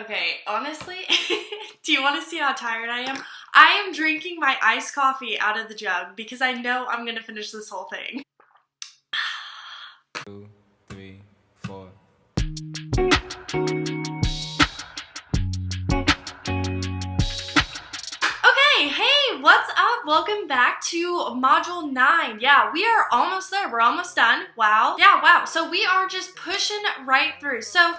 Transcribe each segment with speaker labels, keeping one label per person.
Speaker 1: Okay, honestly, do you want to see how tired I am? I am drinking my iced coffee out of the jug because I know I'm going to finish this whole thing.
Speaker 2: 2, 3, 4.
Speaker 1: Okay, hey, what's up? Welcome back to Module 9. Yeah, we are almost there. We're almost done. Wow. Yeah, wow. So we are just pushing right through. So,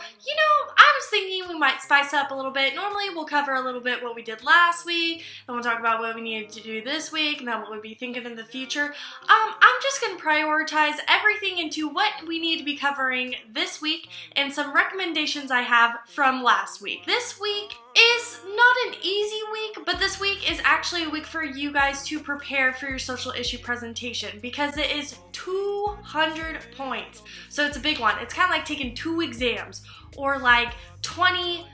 Speaker 1: I was thinking we might spice up a little bit. Normally, we'll cover a little bit what we did last week, then we'll talk about what we needed to do this week, and then what we'll be thinking in the future. I'm just going to prioritize everything into what we need to be covering this week and some recommendations I have from last week. This week is not an easy week, but this week is actually a week for you guys to prepare for your social issue presentation because it is 200 points. So it's a big one. It's kind of like taking 2 exams or like 20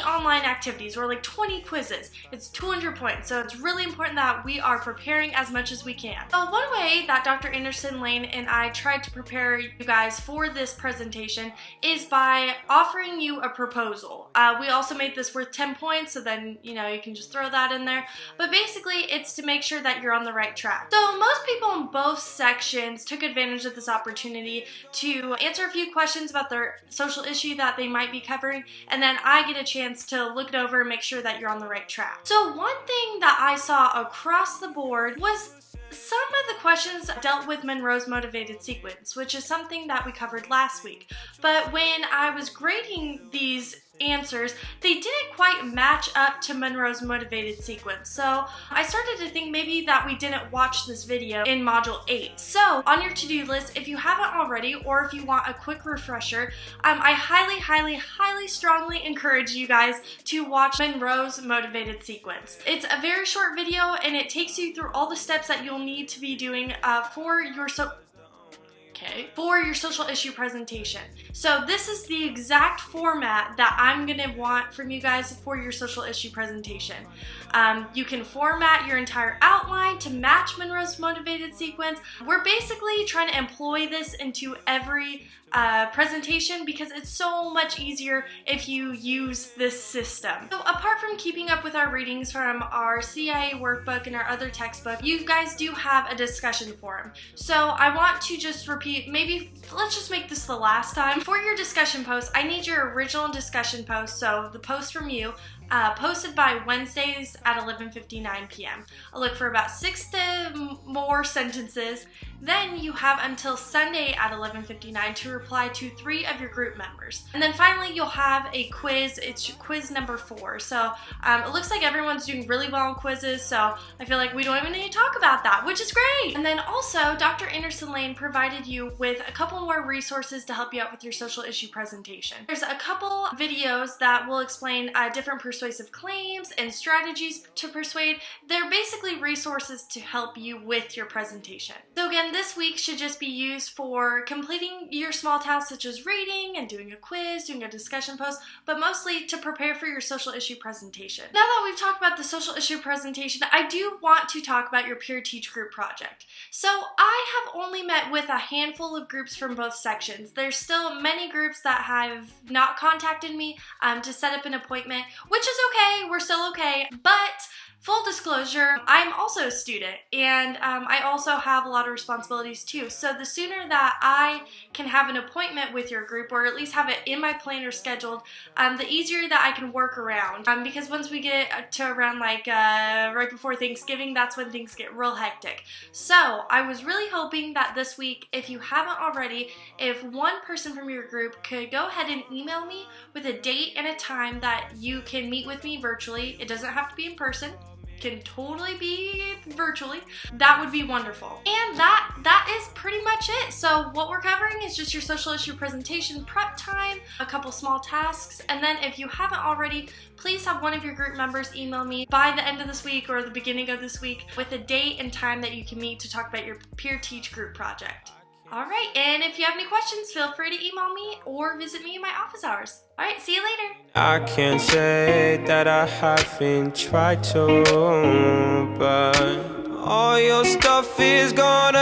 Speaker 1: online activities or like 20 quizzes. It's 200 points, so it's really important that we are preparing as much as we can. So one way that Dr. Anderson Lane and I tried to prepare you guys for this presentation is by offering you a proposal. We also made this worth 10 points, so then you can just throw that in there. But basically, it's to make sure that you're on the right track. So most people in both sections took advantage of this opportunity to answer a few questions about their social issue that they might be covering, and then I get a chance to look it over and make sure that you're on the right track. So one thing that I saw across the board was some of the questions dealt with Monroe's motivated sequence, which is something that we covered last week. But when I was grading these answers, they didn't quite match up to Monroe's motivated sequence. So I started to think maybe that we didn't watch this video in Module 8. So on your to-do list, if you haven't already, or if you want a quick refresher, I highly, strongly encourage you guys to watch Monroe's motivated sequence. It's a very short video and it takes you through all the steps that you'll need to be doing for your social issue presentation. So this is the exact format that I'm gonna want from you guys for your social issue presentation. You can format your entire outline to match Monroe's motivated sequence. We're basically trying to employ this into every presentation because it's so much easier if you use this system. So apart from keeping up with our readings from our CIA workbook and our other textbook, you guys do have a discussion forum. So I want to just repeat, maybe let's just make this the last time. For your discussion post, I need your original discussion post, so the post from you, posted by Wednesdays at 11:59 p.m. I'll look for about 6 to more sentences. Then you have until Sunday at 11:59 to reply to 3 of your group members. And then finally you'll have a quiz. It's quiz number 4. So it looks like everyone's doing really well in quizzes, so I feel like we don't even need to talk about that, which is great. And then also Dr. Anderson Lane provided you with a couple more resources to help you out with your social issue presentation. There's a couple videos that will explain different persuasive claims and strategies to persuade. They're basically resources to help you with your presentation. So again, this week should just be used for completing your small tasks such as reading and doing a quiz, doing a discussion post, but mostly to prepare for your social issue presentation. Now that we've talked about the social issue presentation, I do want to talk about your peer teach group project. So I have only met with a handful of groups from both sections. There's still many groups that have not contacted me to set up an appointment, which is okay, we're still okay, but full disclosure, I'm also a student and I also have a lot of responsibilities too. So the sooner that I can have an appointment with your group, or at least have it in my planner scheduled, the easier that I can work around. Because once we get to around like right before Thanksgiving, that's when things get real hectic. So I was really hoping that this week, if you haven't already, if one person from your group could go ahead and email me with a date and a time that you can meet with me virtually. It doesn't have to be in person. Can totally be virtually. That would be wonderful. And that is pretty much it. So what we're covering is just your social issue presentation prep time, a couple small tasks, and then if you haven't already, please have one of your group members email me by the end of this week or the beginning of this week with a date and time that you can meet to talk about your peer teach group project. Alright, and if you have any questions, feel free to email me or visit me in my office hours. Alright, see you later.
Speaker 2: I can't say that I haven't tried to, but all your stuff is gonna